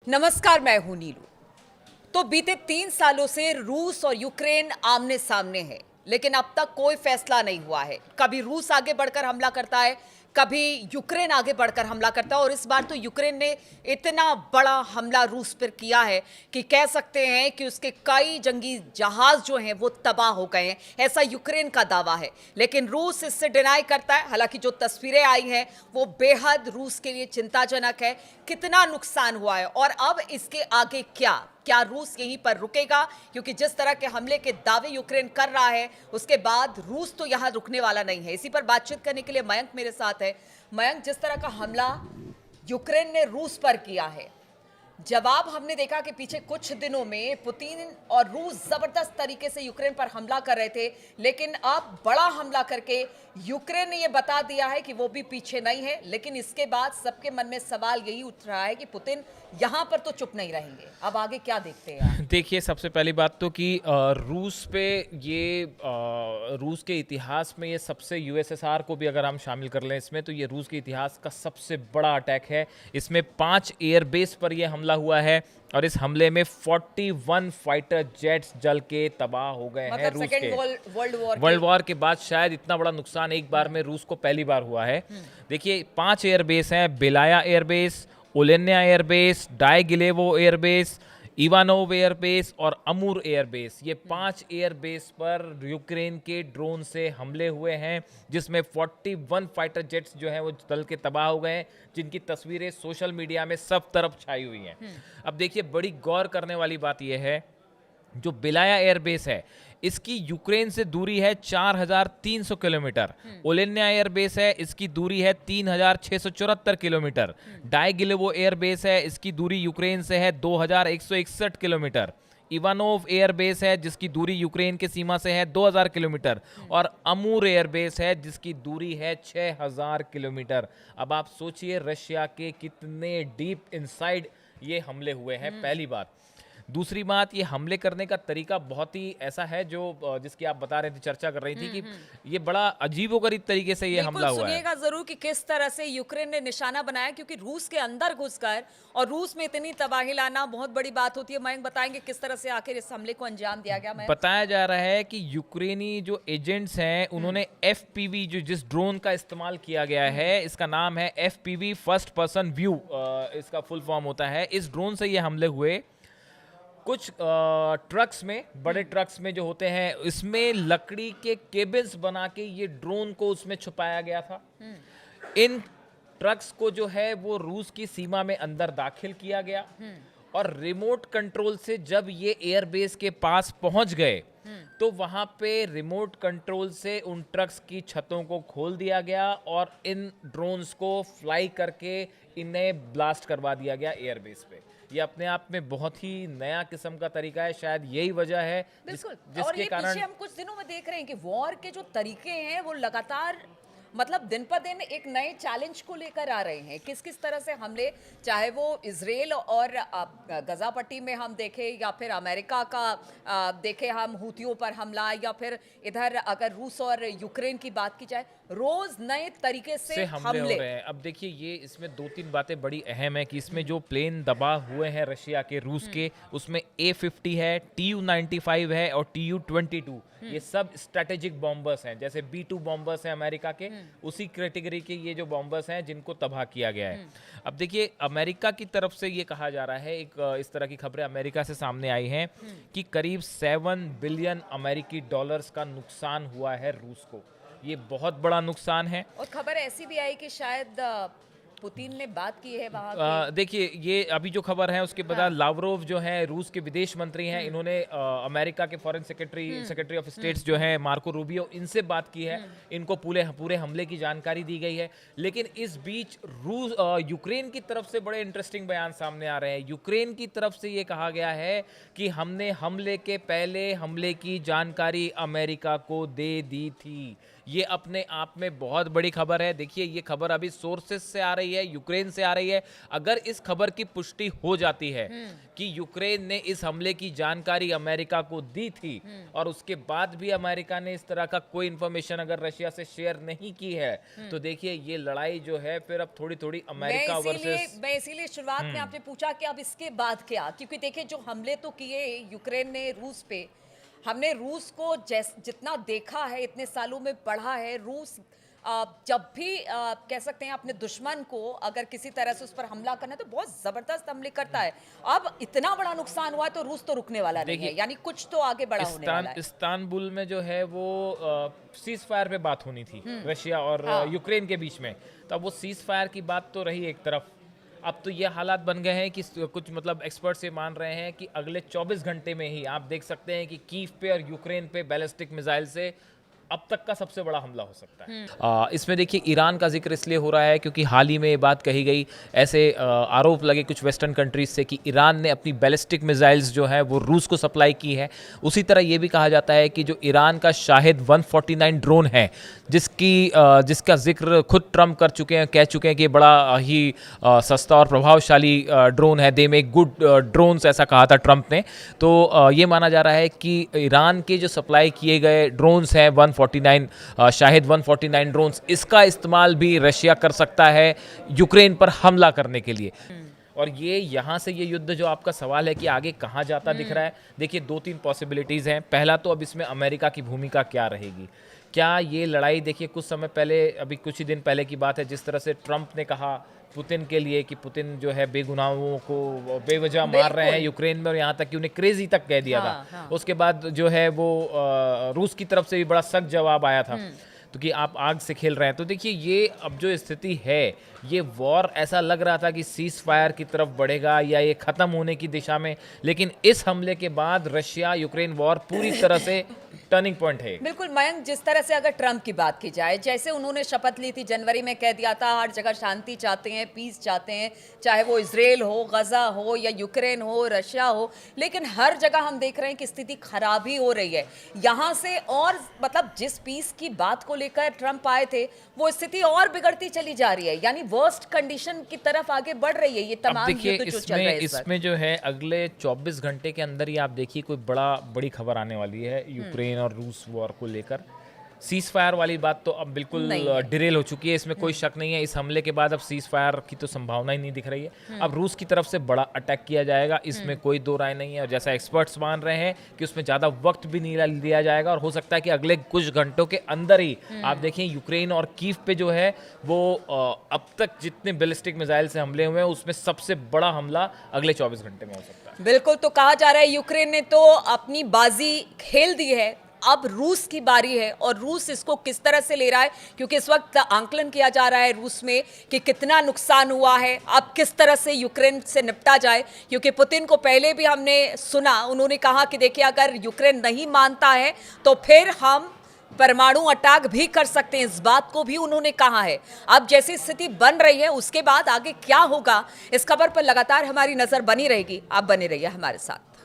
नमस्कार, मैं हूं नीलू। तो बीते 3 सालों से रूस और यूक्रेन आमने सामने है, लेकिन अब तक कोई फैसला नहीं हुआ है। कभी रूस आगे बढ़कर हमला करता है, कभी यूक्रेन आगे बढ़कर हमला करता है, और इस बार तो यूक्रेन ने इतना बड़ा हमला रूस पर किया है कि कह सकते हैं कि उसके कई जंगी जहाज जो हैं वो तबाह हो गए हैं, ऐसा यूक्रेन का दावा है। लेकिन रूस इससे डिनाई करता है। हालांकि जो तस्वीरें आई हैं वो बेहद रूस के लिए चिंताजनक है। कितना नुकसान हुआ है और अब इसके आगे क्या रूस यहीं पर रुकेगा? क्योंकि जिस तरह के हमले के दावे यूक्रेन कर रहा है, उसके बाद रूस तो यहां रुकने वाला नहीं है। इसी पर बातचीत करने के लिए मयंक मेरे साथ है। मयंक, जिस तरह का हमला यूक्रेन ने रूस पर किया है, जवाब हमने देखा कि पीछे कुछ दिनों में पुतिन और रूस जबरदस्त तरीके से यूक्रेन पर हमला कर रहे थे, लेकिन अब बड़ा हमला करके यूक्रेन ने यह बता दिया है कि वो भी पीछे नहीं है। लेकिन इसके बाद सबके मन में सवाल यही उठ रहा है कि पुतिन यहां पर तो चुप नहीं रहेंगे। अब आगे क्या देखते हैं आप? देखिए, सबसे पहली बात तो कि रूस पे ये रूस के इतिहास में ये सबसे यूएसएसआर को भी अगर हम शामिल कर लें इसमें, तो ये रूस के इतिहास का सबसे बड़ा अटैक है। इसमें 5 एयरबेस पर ये हमला हुआ है और इस हमले में 41 फाइटर जेट्स जल के तबाह हो गए हैं। मतलब रूस सेकेंड के वर्ल्ड वॉर के बाद शायद इतना बड़ा नुकसान एक बार में रूस को पहली बार हुआ है। देखिए, 5 एयरबेस हैं: Belaya airbase, Olenya airbase, Diaghilevo airbase, Ivanov airbase और अमूर एयरबेस। ये 5 एयरबेस पर यूक्रेन के ड्रोन से हमले हुए हैं, जिसमें 41 फाइटर जेट्स जो हैं वो जल के तबाह हो गए हैं, जिनकी तस्वीरें सोशल मीडिया में सब तरफ छाई हुई हैं। अब देखिए, बड़ी गौर करने वाली बात यह है, जो बेलाया एयरबेस है इसकी यूक्रेन से दूरी है 4300 किलोमीटर। ओलेन्या एयरबेस है, इसकी दूरी है 3674 किलोमीटर। डाइगिलेवो एयरबेस है, इसकी दूरी यूक्रेन से है 2161 किलोमीटर। इवानोव एयरबेस है, जिसकी दूरी यूक्रेन के सीमा से है 2000 किलोमीटर। और अमूर एयरबेस है, जिसकी दूरी है 6000 किलोमीटर। अब आप सोचिए रशिया के कितने डीप इनसाइड ये हमले हुए हैं, पहली बात। दूसरी बात, ये हमले करने का तरीका बहुत ही ऐसा है जो जिसकी आप बता रहे थे, चर्चा कर रही थी कि ये बड़ा अजीबोगरीब तरीके से ये हमला हुआ है। सुनिएगा जरूर कि किस तरह से यूक्रेन ने निशाना बनाया, क्योंकि रूस के अंदर घुसकर और रूस में इतनी तबाही लाना बहुत बड़ी बात होती है। मयंक बताएंगे किस तरह से आखिर इस हमले को अंजाम दिया गया? मयंक, बताया जा रहा है कि यूक्रेनी जो एजेंट्स हैं उन्होंने एफपीवी, जो जिस ड्रोन का इस्तेमाल किया गया है, इसका नाम है एफपीवी, फर्स्ट पर्सन व्यू इसका फुल फॉर्म होता है। इस ड्रोन से ये हमले हुए। कुछ ट्रक्स में, बड़े ट्रक्स में जो होते हैं, इसमें लकड़ी के केबल्स बना के ये ड्रोन को उसमें छुपाया गया था। इन ट्रक्स को जो है वो रूस की सीमा में अंदर दाखिल किया गया और रिमोट कंट्रोल से जब ये एयरबेस के पास पहुंच गए तो वहां पे रिमोट कंट्रोल से उन ट्रक्स की छतों को खोल दिया गया और इन ड्रोन्स को फ्लाई करके इन्हें ब्लास्ट करवा दिया गया एयरबेस पे। ये अपने आप में बहुत ही नया किस्म का तरीका है। शायद यही वजह है जिसके कारण हम कुछ दिनों में देख रहे हैं कि वॉर के जो तरीके हैं वो लगातार, मतलब दिन पर दिन एक नए चैलेंज को लेकर आ रहे हैं। किस किस तरह से हमले, चाहे वो इजराइल और गजा पट्टी में हम देखें, या फिर अमेरिका का देखें हम हूतियों पर हमला, या फिर इधर अगर रूस और यूक्रेन की बात की जाए, रोज नए तरीके से हमले हो रहे हैं। अब देखिए, ये इसमें 2-3 बातें बड़ी अहम है कि इसमें जो प्लेन दबा हुए हैं रशिया के, रूस के, उसमें A-50 है, Tu-95 है और Tu-22। ये सब स्ट्रेटेजिक बॉम्बर्स हैं। जैसे B-2 बॉम्बर्स हैं अमेरिका के, उसी कैटेगरी के ये जो बॉम्बर्स हैं जिनको तबाह किया गया है। अब देखिए, अमेरिका की तरफ से ये कहा जा रहा है, एक इस तरह की खबरें अमेरिका से सामने आई हैं कि करीब 7 बिलियन अमेरिकी डॉलर्स का नुकसान हुआ है रूस को। ये बहुत बड़ा नुकसान है। और खबर ऐसी भी आई कि शायद पुतिन ने बात की है वहां। देखिए, ये अभी जो खबर है उसके बाद लावरोव जो है रूस के विदेश मंत्री हैं, इन्होंने अमेरिका के फॉरेन सेक्रेटरी ऑफ स्टेट्स जो है मार्को रूबियो, इनसे बात की है। इनको पूरे हमले की जानकारी दी गई है। लेकिन इस बीच यूक्रेन की तरफ से बड़े इंटरेस्टिंग बयान सामने आ रहे हैं। यूक्रेन की तरफ से ये कहा गया है कि हमने हमले के पहले हमले की जानकारी अमेरिका को दे दी थी। ये अपने आप में बहुत बड़ी खबर है। देखिए, ये खबर अभी सोर्सेस से आ रही रही है, यूक्रेन से आ रही है। अगर इस खबर की पुष्टि हो जाती है कि यूक्रेन ने इस हमले की जानकारी अमेरिका को दी थी और उसके बाद भी अमेरिका ने इस तरह का कोई इंफॉर्मेशन अगर रशिया से शेयर नहीं की है, तो देखिए ये लड़ाई जो है फिर अब थोड़ी थोड़ी अमेरिका वर्सेस। मैं इसीलिए शुरुआत में आपने पूछा कि अब इसके बाद क्या, क्योंकि देखिए जो हमले तो किए यूक्रेन ने रूस पे, हमने रूस को जितना देखा है, इतने सालों में पढ़ा है, रूस जब भी कह सकते हैं अपने दुश्मन को अगर किसी तरह से उस पर हमला करना है तो बहुत जबरदस्त हमले करता है। अब इतना बड़ा नुकसान हुआ है तो रूस तो रुकने वाला नहीं है, यानी कुछ तो आगे बड़ा होने वाला है। इस्तांबुल में जो है वो सीज फायर पे बात होनी थी रशिया और यूक्रेन के बीच में, तब वो सीज फायर की बात तो रही एक तरफ। अब तो ये हालात बन गए हैं कि कुछ मतलब एक्सपर्ट्स ये मान रहे हैं कि अगले 24 घंटे में ही आप देख सकते हैं कि कीव पे और यूक्रेन पे बैलिस्टिक मिसाइल से अब तक का सबसे बड़ा हमला हो सकता है। इसमें देखिए ईरान का जिक्र इसलिए हो रहा है क्योंकि हाल ही में ये बात कही गई, ऐसे आरोप लगे कुछ वेस्टर्न कंट्रीज से कि ईरान ने अपनी बैलिस्टिक मिसाइल्स जो है वो रूस को सप्लाई की है। उसी तरह ये भी कहा जाता है कि जो ईरान का शाहिद 149 ड्रोन है, जिसका जिक्र खुद ट्रम्प कर चुके हैं, कह चुके हैं कि बड़ा ही सस्ता और प्रभावशाली ड्रोन है, दे मेक गुड ड्रोन्स, ऐसा कहा था ट्रम्प ने। तो ये माना जा रहा है कि ईरान के जो सप्लाई किए गए ड्रोन्स हैं 149 शाहिद 149 ड्रोन्स, इसका इस्तेमाल भी रशिया कर सकता है यूक्रेन पर हमला करने के लिए। और ये यहाँ से ये युद्ध जो आपका सवाल है कि आगे कहाँ जाता दिख रहा है, देखिए 2-3 पॉसिबिलिटीज़ हैं। पहला तो अब इसमें अमेरिका की भूमिका क्या रहेगी, क्या ये लड़ाई, देखिए कुछ समय पहले, अभी कुछ ही दिन पहले की बात है, जिस तरह से ट्रम्प ने कहा पुतिन के लिए कि पुतिन जो है बेगुनाहों को बेवजह मार रहे हैं यूक्रेन में, और यहाँ तक कि उन्हें क्रेजी तक कह दिया था। उसके बाद जो है वो रूस की तरफ से भी बड़ा सख्त जवाब आया था, तो कि आप आग से खेल रहे हैं। तो देखिए ये अब जो स्थिति है, ये वॉर ऐसा लग रहा था कि सीज फायर की तरफ बढ़ेगा या ये खत्म होने की दिशा में, लेकिन इस हमले के बाद रशिया यूक्रेन वॉर पूरी तरह से टर्निंग पॉइंट है। बिल्कुल मयंक, जिस तरह से अगर ट्रम्प की बात की जाए, जैसे उन्होंने शपथ ली थी जनवरी में, कह दिया था हर जगह शांति चाहते हैं, पीस चाहते हैं, चाहे वो इजराइल हो, गजा हो या यूक्रेन हो, रशिया हो, लेकिन हर जगह हम देख रहे हैं कि स्थिति खराब ही हो रही है। यहाँ से और मतलब जिस पीस की बात को लेकर ट्रम्प आए थे वो स्थिति और बिगड़ती चली जा रही है, यानी वर्स्ट कंडीशन की तरफ आगे बढ़ रही है ये तमाम युद्ध जो चल रहे हैं। इसमें जो है अगले 24 घंटे के अंदर ही आप देखिए कोई बड़ी खबर आने वाली है यूक्रेन और रूस वॉर को लेकर। सीज फायर वाली बात तो अब बिल्कुल डिरेल हो चुकी है, इसमें कोई शक नहीं है। इस हमले के बाद अब सीज फायर की तो संभावना ही नहीं दिख रही है। अब रूस की तरफ से बड़ा अटैक किया जाएगा, इसमें कोई दो राय नहीं है। और जैसा एक्सपर्ट्स मान रहे हैं कि उसमें ज़्यादा वक्त भी नहीं लिया जाएगा, और हो सकता है कि अगले कुछ घंटों के अंदर ही आप देखें यूक्रेन और कीव पे जो है वो अब तक जितने बैलिस्टिक मिसाइल से हमले हुए हैं उसमें सबसे बड़ा हमला अगले 24 घंटे में हो सकता है। बिल्कुल, तो कहा जा रहा है यूक्रेन ने तो अपनी बाजी खेल दी है, अब रूस की बारी है, और रूस इसको किस तरह से ले रहा है, क्योंकि इस वक्त आंकलन किया जा रहा है रूस में कि कितना नुकसान हुआ है, अब किस तरह से यूक्रेन से निपटा जाए। क्योंकि पुतिन को पहले भी हमने सुना, उन्होंने कहा कि देखिए अगर यूक्रेन नहीं मानता है तो फिर हम परमाणु अटैक भी कर सकते हैं, इस बात को भी उन्होंने कहा है। अब जैसी स्थिति बन रही है उसके बाद आगे क्या होगा, इस खबर पर लगातार हमारी नजर बनी रहेगी। आप बने रहिए हमारे साथ।